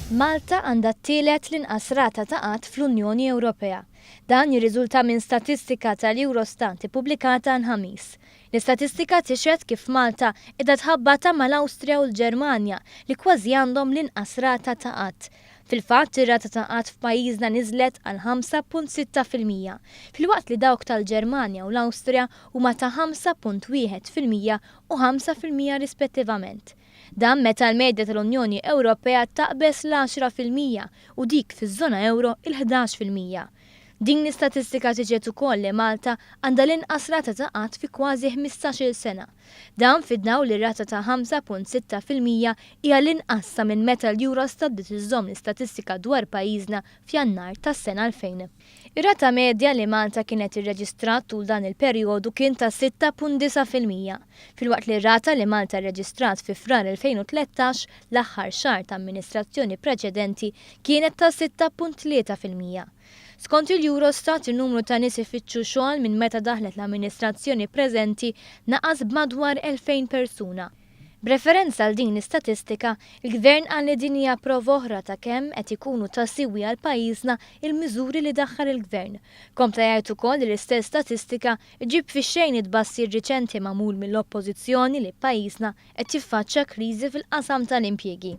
Malta għandha t-tielet l-inqas rata ta' qgħad fl-Unjoni Ewropea. Dan jirriżulta minn statistika tal-Eurostat ippubblikata l-ħamis. L-istatistika tixhed kif Malta qiegħda tħabbata mal-Awstrija u l-Ġermanja li kważi għandhom l-inqas rata ta' qatt. Fil-fatt ir-rata ta' qatt f'pajjiżna niżlet għal 5.6%, filwaqt li dawk tal-Ġermanja u l-Awstrija huma ta' 5.1% u 5% rispettivament. Dan meta l-medja tal-Unjoni Ewropea taqbes l-10% u dik fiż-żona euro il-11%. Din l-istatistika tiġet ukoll li Malta għandha l-inqas rata ta' qatt fi kważi 15-il sena. Dan fid-dawl li rata ta' 5.6% hija l-inqas sa minn meta l-Eurostat bdiet iżżomm l-istatistika dwar pajjiżna f'Jannar tas-sena 2000. Ir-rata medja li Malta kienet irreġistrat tul dan il-perjodu kien ta' 6.9%, filwaqt li r-rata li Malta rreġistrat fi frar 2013 l-aħħar xahar ta' amministrazzjoni preċedenti kienet ta' 6.3%. Skont il-Eurostat il-numru ta' nies ifittxu xogħol minn meta daħlet l-amministrazzjoni preżenti naqas b'madwar 2000 persuna. B'referenza għal din l-istatistika, il-Gvern qal li din hija prova oħra ta' kemm qed ikunu ta' siwi għal pajjiżna il-miżuri li daħħal il-Gvern. Kompla jgħid ukoll li l-istess statistika ġib fix-xejn it-tbassir riċenti magħmul mill-oppożizzjoni li pajjiżna qed jiffaċċja kriżi fil-qasam tal-impjiegi.